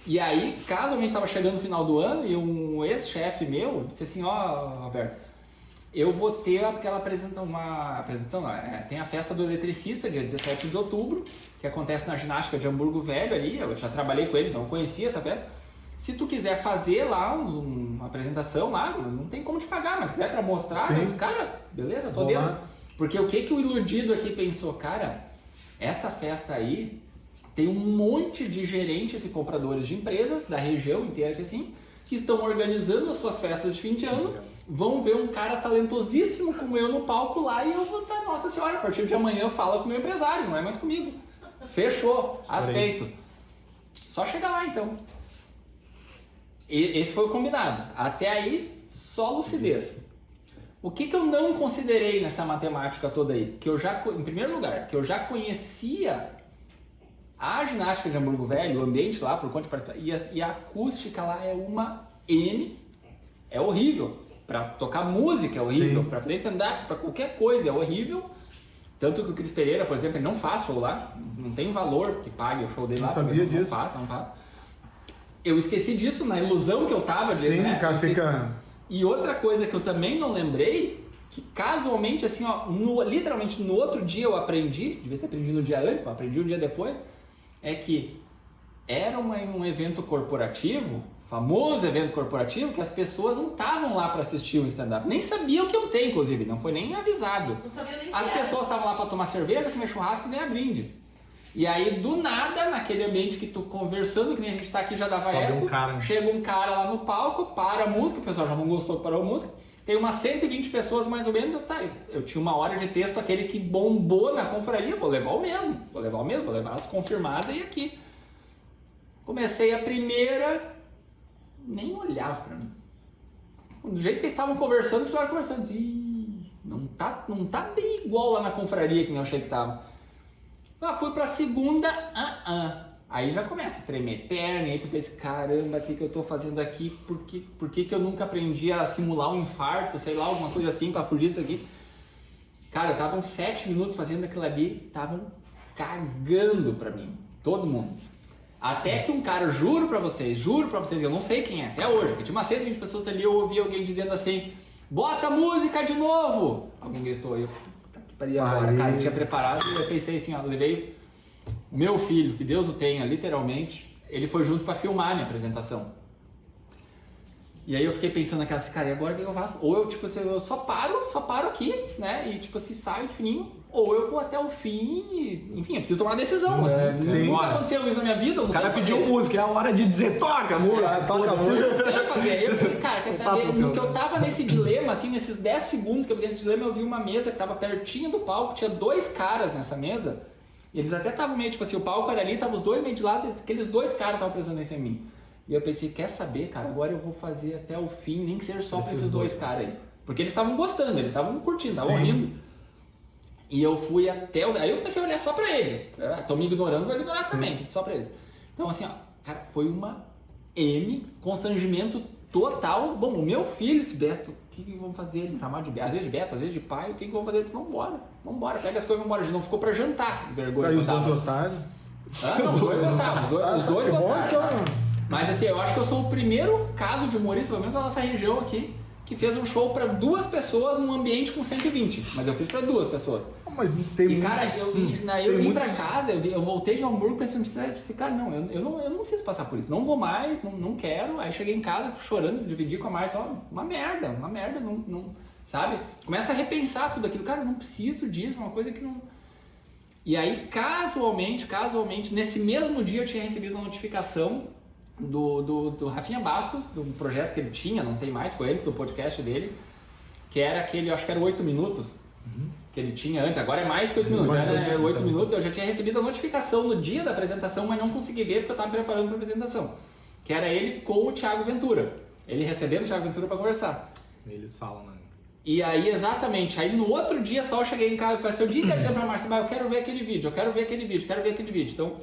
[SPEAKER 1] E aí, casualmente estava chegando no final do ano e um ex-chefe meu disse assim, Roberto, eu vou ter aquela apresentação, tem a festa do eletricista, dia 17 de outubro, que acontece na ginástica de Hamburgo Velho ali, eu já trabalhei com ele, então eu conhecia essa festa. Se tu quiser fazer lá uma apresentação lá, não tem como te pagar, mas se quiser pra mostrar, eu disse, cara, beleza, tô dentro. Lá. Porque o que o iludido aqui pensou, cara, essa festa aí tem um monte de gerentes e compradores de empresas da região inteira que estão organizando as suas festas de fim de ano, vão ver um cara talentosíssimo como eu no palco lá e eu vou estar, nossa senhora, a partir de amanhã fala com o meu empresário, não é mais comigo. Fechou, aceito. Só chegar lá então. Esse foi o combinado. Até aí, só lucidez. O que eu não considerei nessa matemática toda aí? Em primeiro lugar, que eu já conhecia a ginástica de Hamburgo Velho, o ambiente lá, por conta de participar, e a acústica lá é uma M, é horrível. Pra tocar música é horrível, pra fazer stand-up, pra qualquer coisa é horrível. Tanto que o Cris Pereira, por exemplo, ele não faz show lá, não tem valor que pague o show dele lá. Não
[SPEAKER 3] sabia disso.
[SPEAKER 1] Não faz. Eu esqueci disso na ilusão que eu tava.
[SPEAKER 3] Sim, né? Cara, fica...
[SPEAKER 1] E outra coisa que eu também não lembrei, que casualmente, assim, literalmente no outro dia eu aprendi, devia ter aprendido no dia antes, mas aprendi um dia depois, é que era um evento corporativo, famoso evento corporativo, que as pessoas não estavam lá para assistir o stand-up. Nem sabiam que eu tenho, inclusive, não foi nem avisado.
[SPEAKER 4] Não sabia nem
[SPEAKER 1] as pessoas estavam lá para tomar cerveja, comer churrasco e ganhar brinde. E aí, do nada, naquele ambiente que tu conversando, que nem a gente tá aqui já dava eco, chega um cara lá no palco, para a música, o pessoal já não gostou que parou a música, tem umas 120 pessoas mais ou menos, eu tinha 1 hora de texto, aquele que bombou na confraria, vou levar o mesmo, vou levar as confirmadas e aqui. Comecei a primeira, nem olhava pra mim. Do jeito que eles estavam conversando, não tá bem igual lá na confraria que eu achei que tava. Fui pra segunda, aí já começa a tremer perna, e aí tu pensa, caramba, o que eu tô fazendo aqui? Por que eu nunca aprendi a simular um infarto, sei lá, alguma coisa assim pra fugir disso aqui? Cara, eu tava uns 7 minutos fazendo aquilo ali, estavam cagando pra mim, todo mundo. Até que um cara, juro pra vocês, eu não sei quem é, até hoje, porque tinha umas 120 pessoas ali, eu ouvi alguém dizendo assim, bota a música de novo! Alguém gritou, agora, cara, eu tinha preparado e eu pensei assim, levei meu filho, que Deus o tenha, literalmente, ele foi junto pra filmar a minha apresentação. E aí eu fiquei pensando naquela, cara, e agora o que eu faço? Ou eu só paro aqui, né, e saio de fininho, ou eu vou até o fim e, enfim, eu preciso tomar uma decisão. Nunca aconteceu isso na minha vida, eu não sei.
[SPEAKER 2] O cara pediu música, é a hora de dizer, toca, amor.
[SPEAKER 3] Toca a música.
[SPEAKER 1] Eu não sei fazer. Eu falei, cara, quer saber? No que eu tava nesse dilema, assim, nesses 10 segundos que eu fiquei nesse dilema, eu vi uma mesa que tava pertinho do palco, tinha 2 caras nessa mesa, e eles até estavam meio, o palco era ali, estavam os dois meio de lado, aqueles 2 caras estavam prestando atenção em mim. E eu pensei, quer saber, cara, agora eu vou fazer até o fim, nem que seja só pra esses 2 caras aí. Porque eles estavam gostando, eles estavam curtindo, estavam rindo. E eu fui até aí eu comecei a olhar só pra ele. Tô me ignorando, vou ignorar também, fiz só pra eles. Então assim, cara, foi uma constrangimento total. Bom, o meu filho disse, Beto, o que vamos fazer? Ele me chamava de Beto, às vezes de Beto, às vezes de pai, o que vamos fazer? Ele disse, vambora, pega as coisas e vambora. A gente não ficou pra jantar, vergonha.
[SPEAKER 3] Aí os 2 gostaram?
[SPEAKER 1] Não, os 2 gostaram, os 2 gostaram.
[SPEAKER 3] Bom, então.
[SPEAKER 1] Mas assim, eu acho que eu sou o primeiro caso de humorista, pelo menos na nossa região aqui, que fez um show para 2 pessoas num ambiente com 120, mas eu fiz para 2 pessoas.
[SPEAKER 3] Mas tem
[SPEAKER 1] E cara, eu vim pra
[SPEAKER 3] muitos-
[SPEAKER 1] casa, eu voltei de Hamburgo pensando, cara, não, eu não preciso passar por isso, não vou mais, não quero. Aí cheguei em casa chorando, dividi com a Marcia, ó, uma merda, não, sabe? Começa a repensar tudo aquilo, cara, eu não preciso disso, uma coisa que não... E aí, casualmente, nesse mesmo dia eu tinha recebido uma notificação do Rafinha Bastos, do projeto que ele tinha, não tem mais, foi ele, do podcast dele, que era aquele, eu acho que era 8 minutos, que ele tinha antes, agora é mais que 8 minutos, era 8 minutos, eu já tinha recebido a notificação no dia da apresentação, mas não consegui ver porque eu estava me preparando para a apresentação, que era ele com o Thiago Ventura, ele recebendo o Thiago Ventura para conversar.
[SPEAKER 2] Eles falam, né?
[SPEAKER 1] E aí, exatamente, aí no outro dia só eu cheguei em casa, passei o dia inteiro dizendo pra Márcia, eu quero ver aquele vídeo, então,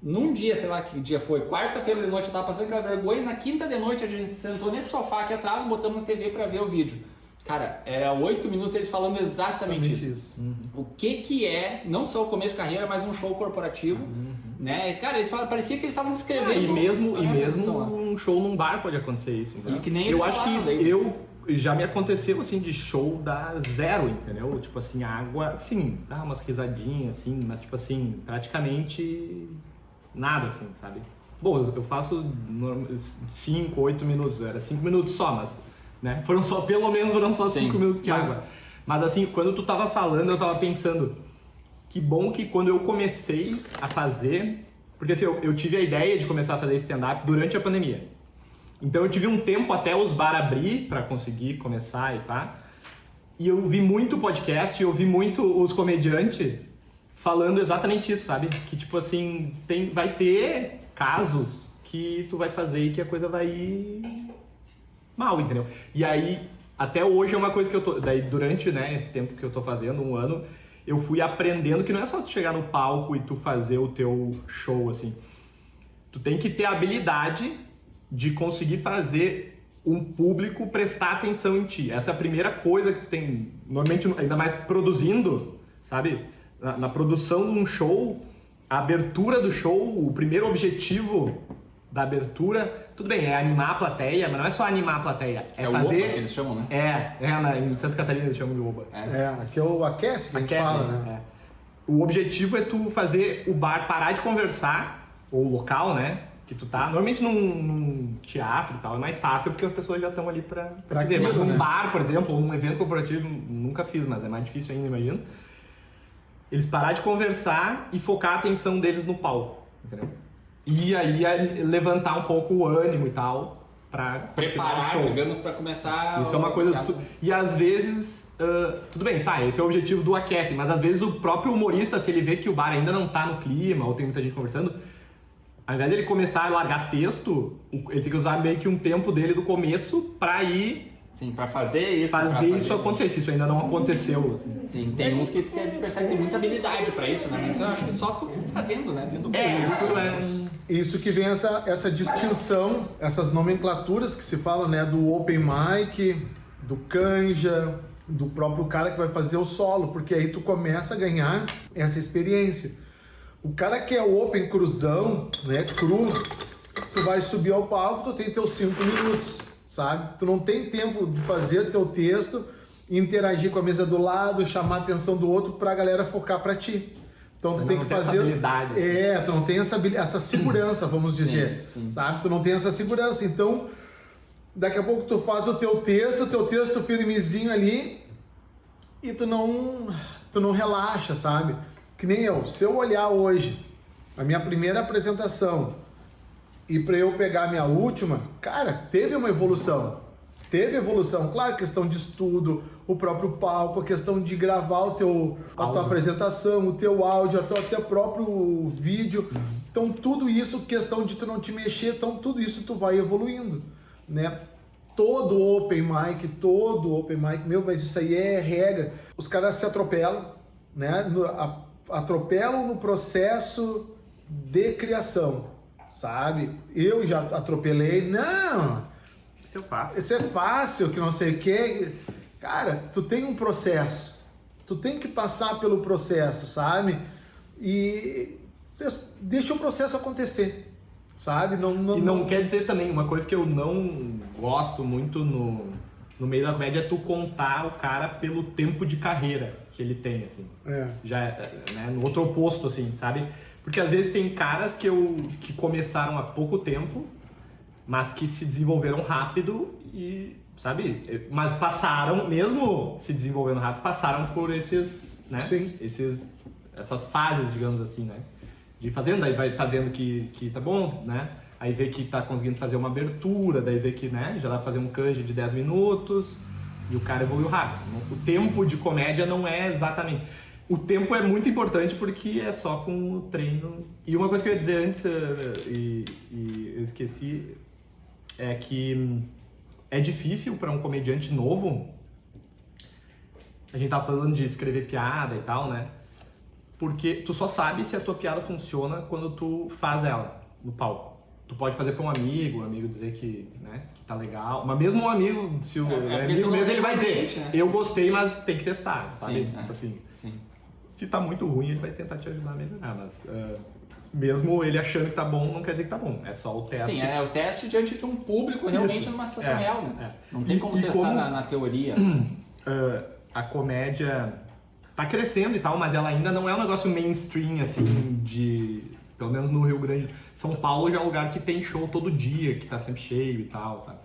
[SPEAKER 1] num dia, sei lá que dia foi, quarta-feira de noite eu tava passando aquela vergonha, na quinta de noite a gente sentou nesse sofá aqui atrás, botamos na TV pra ver o vídeo. Cara, era 8 minutos eles falando exatamente isso. O que é, não só o começo de carreira, mas um show corporativo, né? Cara, eles falaram, parecia que eles estavam descrevendo.
[SPEAKER 2] E mesmo
[SPEAKER 1] lá.
[SPEAKER 2] um show num bar pode acontecer isso. Entendeu?
[SPEAKER 1] E que nem eles
[SPEAKER 2] eu acho
[SPEAKER 1] falaram,
[SPEAKER 2] que
[SPEAKER 1] daí.
[SPEAKER 2] já me aconteceu assim de show da zero, entendeu? Tipo assim, a água, sim, dá umas risadinhas assim, mas tipo assim, praticamente nada assim, sabe? Bom, eu faço 5, 8 minutos, era 5 minutos só, mas né? Foram só 5 minutos de água. Mas assim, quando tu tava falando, eu tava pensando, que bom que quando eu comecei a fazer, porque assim, eu tive a ideia de começar a fazer stand-up durante a pandemia. Então eu tive um tempo até os bar abrir pra conseguir começar e pá. E eu vi muito podcast, eu vi muito os comediantes falando exatamente isso, sabe? Que tipo assim, vai ter casos que tu vai fazer e que a coisa vai ir mal, entendeu? E aí, até hoje é uma coisa que eu tô... Daí durante, né, esse tempo que eu tô fazendo, 1 ano, eu fui aprendendo que não é só tu chegar no palco e tu fazer o teu show, assim. Tu tem que ter a habilidade de conseguir fazer um público prestar atenção em ti. Essa é a primeira coisa que tu tem, normalmente, ainda mais produzindo, sabe? Na produção de um show, a abertura do show, o primeiro objetivo da abertura, tudo bem, é animar a plateia, mas não é só animar a plateia, é
[SPEAKER 1] o
[SPEAKER 2] fazer...
[SPEAKER 1] Opa, que eles chamam, né?
[SPEAKER 2] Em Santa Catarina eles chamam de Oba.
[SPEAKER 3] Aqui é o aquece que a gente fala, né?
[SPEAKER 2] O objetivo é tu fazer o bar parar de conversar, ou o local, né? Que tu tá, normalmente num teatro e tal, é mais fácil porque as pessoas já estão ali pra te ver. Mas
[SPEAKER 3] aquilo,
[SPEAKER 2] num
[SPEAKER 3] né?
[SPEAKER 2] bar, por exemplo, ou num evento corporativo, nunca fiz, mas é mais difícil ainda, imagino. Eles parar de conversar e focar a atenção deles no palco, entendeu? E aí levantar um pouco o ânimo e tal, pra
[SPEAKER 1] Preparar,
[SPEAKER 2] continuar o show.
[SPEAKER 1] digamos, pra começar...
[SPEAKER 2] Isso é uma coisa... E às vezes... tudo bem, tá, esse é o objetivo do aquece, mas às vezes o próprio humorista, se ele vê que o bar ainda não tá no clima, ou tem muita gente conversando, ao invés dele começar a largar texto, ele tem que usar meio que um tempo dele do começo pra ir...
[SPEAKER 1] Sim, pra fazer isso.
[SPEAKER 2] Fazer isso acontecer, se isso ainda não aconteceu, assim.
[SPEAKER 1] Sim, tem uns que percebem que tem muita habilidade pra isso, né? Mas eu acho que só tu fazendo, né? Vendo
[SPEAKER 3] Isso que vem essa distinção, essas nomenclaturas que se fala, né, do open mic, do canja, do próprio cara que vai fazer o solo, porque aí tu começa a ganhar essa experiência. O cara que é o open cruzão, né, cru, tu vai subir ao palco, tu tem teus 5 minutos, sabe? Tu não tem tempo de fazer teu texto, interagir com a mesa do lado, chamar a atenção do outro pra galera focar pra ti. Então tu tem que fazer...
[SPEAKER 2] habilidade, assim.
[SPEAKER 3] tu não tem essa segurança, vamos dizer, sabe? Tu não tem essa segurança, então daqui a pouco tu faz o teu texto firmezinho ali e tu não relaxa, sabe? Que nem eu, se eu olhar hoje a minha primeira apresentação e para eu pegar a minha última, cara, teve uma evolução. Teve evolução, claro, questão de estudo, o próprio palco, a questão de gravar a tua apresentação, o teu áudio, o teu próprio vídeo. Então tudo isso, questão de tu não te mexer, então tudo isso tu vai evoluindo, né? Todo open mic, meu, mas isso aí é regra. Os caras se atropelam, né? Atropelam no processo de criação, sabe? Eu já atropelei, não, isso é fácil, que não sei o que. Cara, tu tem um processo, tu tem que passar pelo processo, sabe? E deixa o processo acontecer, sabe?
[SPEAKER 2] E não quer dizer também, uma coisa que eu não gosto muito no meio da comédia é tu contar o cara pelo tempo de carreira que ele tem, assim. Já, né, no outro oposto, assim, sabe? Porque às vezes tem caras que começaram há pouco tempo, mas que se desenvolveram rápido e, sabe? Mas passaram, mesmo se desenvolvendo rápido, passaram por esses, né?
[SPEAKER 3] Sim.
[SPEAKER 2] Essas fases, digamos assim, né? De fazendo, aí vai tá vendo que tá bom, né? Aí vê que tá conseguindo fazer uma abertura, daí vê que, né, já dá pra fazer um canje de 10 minutos e o cara evoluiu rápido. O tempo de comédia não é exatamente... O tempo é muito importante porque é só com o treino. E uma coisa que eu ia dizer antes, e eu esqueci, é que é difícil para um comediante novo, a gente tava falando de escrever piada e tal, né? Porque tu só sabe se a tua piada funciona quando tu faz ela no palco. Tu pode fazer pra um amigo dizer que, né, que tá legal. Mas mesmo um amigo, se o amigo mesmo, ele vai dizer, né? Eu gostei, mas tem que testar, sabe?
[SPEAKER 1] Sim,
[SPEAKER 2] Tipo assim,
[SPEAKER 1] sim.
[SPEAKER 2] se tá muito ruim, ele vai tentar te ajudar a melhorar, mas mesmo ele achando que tá bom, não quer dizer que tá bom. É só o teste.
[SPEAKER 1] Sim, é o teste diante de um público realmente numa situação real, né? Não tem como testar
[SPEAKER 2] como,
[SPEAKER 1] na teoria.
[SPEAKER 2] A comédia tá crescendo e tal, mas ela ainda não é um negócio mainstream, assim, de... Pelo menos no Rio Grande. São Paulo já é um lugar que tem show todo dia, que tá sempre cheio e tal, sabe?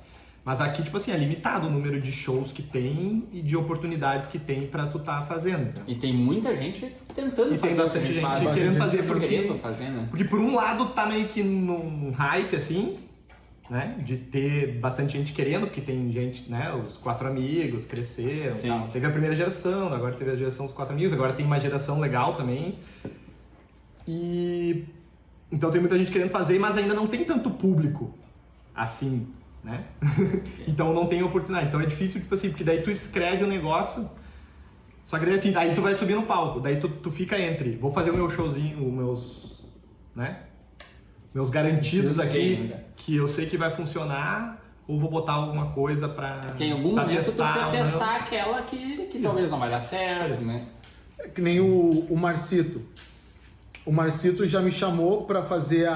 [SPEAKER 2] Mas aqui, tipo assim, é limitado o número de shows que tem e de oportunidades que tem pra tu tá fazendo. Tá?
[SPEAKER 1] E tem muita gente tentando
[SPEAKER 2] E tem
[SPEAKER 1] fazer o que a
[SPEAKER 2] bastante
[SPEAKER 1] gente
[SPEAKER 2] gente
[SPEAKER 1] faz.
[SPEAKER 2] querendo fazer
[SPEAKER 1] querendo fazer, né?
[SPEAKER 2] Porque por um lado tá meio que num hype, assim, né? De ter bastante gente querendo, porque tem gente, né? Os 4 amigos cresceram e tal. Teve a primeira geração, agora teve a geração dos 4 amigos, agora tem uma geração legal também. E... Então tem muita gente querendo fazer, mas ainda não tem tanto público assim, né? Então não tem oportunidade. Então é difícil, tipo assim, porque daí tu escreve o negócio, só que daí assim, daí tu vai subir no palco, daí tu fica entre, vou fazer o meu showzinho, meus garantidos aqui, que eu sei que vai funcionar, ou vou botar alguma coisa pra...
[SPEAKER 1] Porque em algum momento tu precisa testar aquela que talvez não vai dar certo, né?
[SPEAKER 3] É que nem o Marcito. O Marcito já me chamou para fazer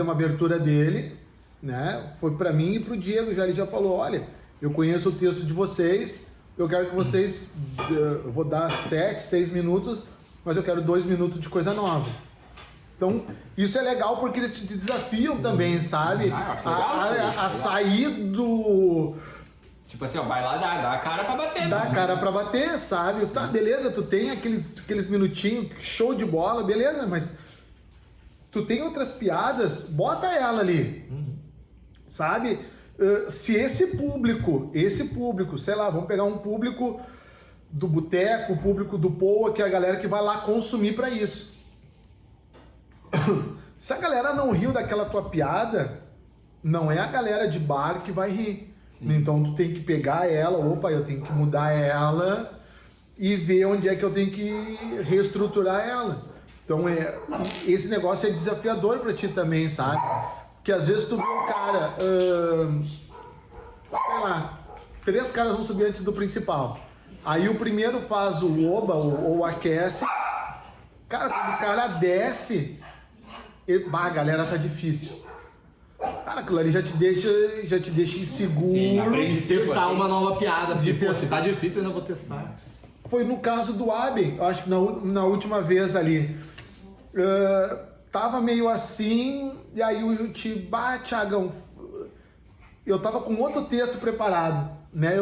[SPEAKER 3] uma abertura dele, né? Foi para mim e pro Diego, ele já falou, olha, eu conheço o texto de vocês, eu quero que vocês, eu vou dar 7, 6 minutos, mas eu quero 2 minutos de coisa nova. Então, isso é legal porque eles te desafiam também, sabe? A sair do...
[SPEAKER 1] Tipo assim, ó, vai lá, dá a cara pra bater.
[SPEAKER 3] Dá a cara pra bater, sabe? Tá, beleza, tu tem aqueles minutinhos, show de bola, beleza, mas tu tem outras piadas, bota ela ali, sabe? Se esse público, sei lá, vamos pegar um público do boteco, o público do Poa, que é a galera que vai lá consumir pra isso. Se a galera não riu daquela tua piada, não é a galera de bar que vai rir. Então tu tem que pegar ela, eu tenho que mudar ela e ver onde é que eu tenho que reestruturar ela. Então esse negócio é desafiador pra ti também, sabe? Porque às vezes tu vê um cara, sei lá, 3 caras vão subir antes do principal. Aí o primeiro faz o oba ou aquece. Cara, quando o cara desce, a galera tá difícil. Cara, aquilo ali já te deixa inseguro.
[SPEAKER 2] De testar
[SPEAKER 1] assim.
[SPEAKER 2] uma nova piada.
[SPEAKER 3] De
[SPEAKER 2] Tipo,
[SPEAKER 3] testar.
[SPEAKER 2] se tá difícil, eu ainda vou testar.
[SPEAKER 3] Foi no caso do Aben, acho que na última vez ali. Tava meio assim, e aí o Thiagão, eu tava com outro texto preparado, né?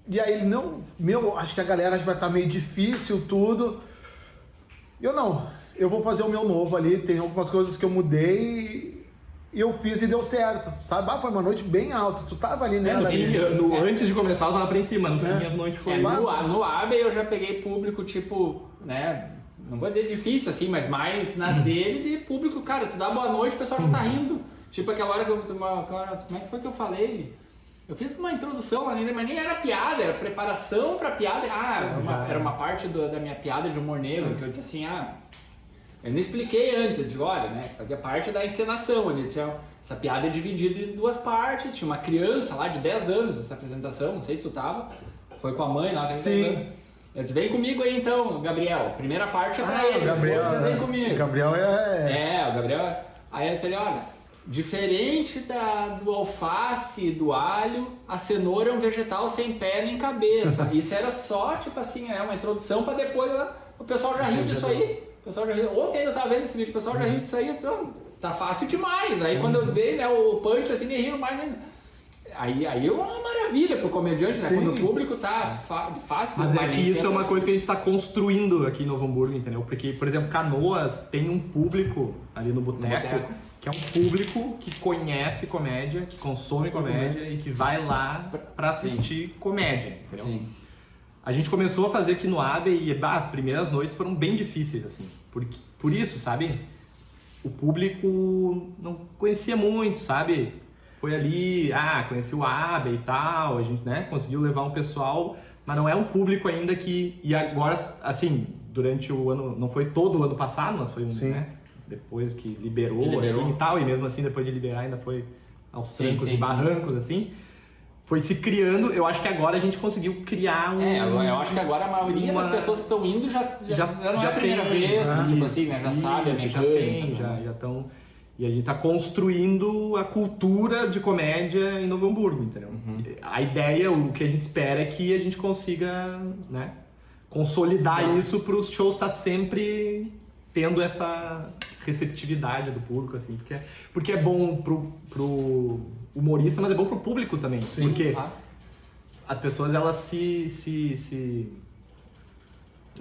[SPEAKER 3] E aí ele, não, acho que a galera vai estar meio difícil, tudo. Eu vou fazer o meu novo ali, tem algumas coisas que eu mudei e eu fiz e deu certo, sabe? Foi uma noite bem alta, tu tava ali nela.
[SPEAKER 2] Antes de começar eu tava pra em cima, no fim a noite foi...
[SPEAKER 1] No AB eu já peguei público, tipo, né, não vou dizer difícil assim, mas mais na deles e público, cara, tu dá boa noite, o pessoal já tá rindo. Tipo aquela hora que como é que foi que eu falei? Eu fiz uma introdução ali, mas nem era piada, era preparação pra piada. Era uma parte da minha piada de humor negro, que eu disse assim, eu não expliquei antes, eu digo, olha, né, fazia parte da encenação, ele disse, essa piada é dividida em 2 partes, tinha uma criança lá de 10 anos nessa apresentação, não sei se tu tava, foi com a mãe lá,
[SPEAKER 3] Sim.
[SPEAKER 1] Eu disse, vem comigo aí então, Gabriel, primeira parte é pra ele,
[SPEAKER 3] Gabriel,
[SPEAKER 1] depois você vem comigo.
[SPEAKER 3] O Gabriel
[SPEAKER 1] o Gabriel, aí eu falei, olha, Diferente do alface, do alho, a cenoura é um vegetal sem pé nem cabeça. Isso era só, tipo assim, uma introdução para depois o pessoal já riu disso aí. O pessoal já riu. Ontem eu tava vendo esse vídeo, o pessoal já riu disso aí. Então, tá fácil demais. Aí quando eu dei, né, o punch, assim, nem riram mais ainda. Aí é uma maravilha pro comediante, né? Quando o público tá fácil.
[SPEAKER 2] Mas é que isso é uma coisa que a gente tá construindo aqui em Novo Hamburgo, entendeu? Porque, por exemplo, Canoas tem um público ali no boteco, que é um público que conhece comédia, que consome comédia e que vai lá pra assistir comédia, entendeu?
[SPEAKER 1] Sim.
[SPEAKER 2] A gente começou a fazer aqui no AB e as primeiras noites foram bem difíceis, assim. Por isso, sabe? O público não conhecia muito, sabe? Foi ali, conheci o AB e tal, a gente, né, conseguiu levar um pessoal, mas não é um público ainda que... E agora, assim, durante o ano, não foi todo o ano passado, mas foi né, depois que liberou. Assim, e tal, e mesmo assim, depois de liberar, ainda foi aos trancos e barrancos, assim. Foi se criando, eu acho que agora a gente conseguiu criar
[SPEAKER 1] eu acho que agora a maioria das pessoas que estão indo já não é a primeira vez, tipo assim, né? Já sabe a mecânica.
[SPEAKER 2] Já estão... E a gente está construindo a cultura de comédia em Novo Hamburgo, entendeu? A ideia, o que a gente espera é que a gente consiga, né, consolidar isso para os shows estar sempre tendo essa receptividade do público, assim, porque é bom pro humorista, mas é bom pro público também.
[SPEAKER 3] Sim,
[SPEAKER 2] porque as pessoas, elas se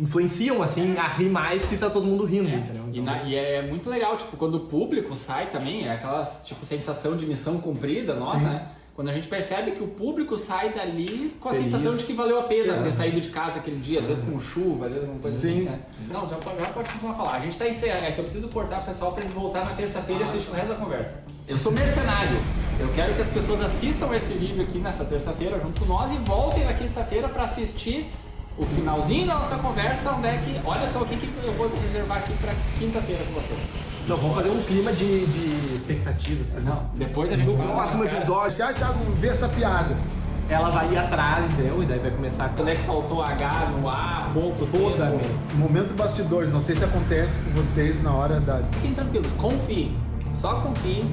[SPEAKER 2] influenciam, assim, a rir mais se tá todo mundo rindo, entendeu? Então,
[SPEAKER 1] E é muito legal, tipo, quando o público sai também, é aquela, tipo, sensação de missão cumprida nossa, né? Quando a gente percebe que o público sai dali com a sensação de que valeu a pena ter saído de casa aquele dia, às vezes com chuva, às vezes com coisa assim, né? Não, já pode continuar a falar. A gente tá encerrando, é que eu preciso cortar o pessoal pra eles voltar na terça-feira e assistir o resto da conversa. Eu sou mercenário. Eu quero que as pessoas assistam esse vídeo aqui nessa terça-feira junto com nós e voltem na quinta-feira pra assistir o finalzinho da nossa conversa, onde é que... Olha só o que eu vou reservar aqui pra quinta-feira com vocês.
[SPEAKER 2] não, vamos fazer um clima de expectativa, assim.
[SPEAKER 1] Não, depois a gente fala.
[SPEAKER 3] No próximo episódio, se a Thiago vê essa piada,
[SPEAKER 2] ela vai ir atrás, entendeu? E daí vai começar
[SPEAKER 1] Quando é que faltou H no A, ponto,
[SPEAKER 2] Foda-me.
[SPEAKER 3] momento bastidores, não sei se acontece com vocês na hora da...
[SPEAKER 1] Fiquem tranquilos, confiem. Só confiem.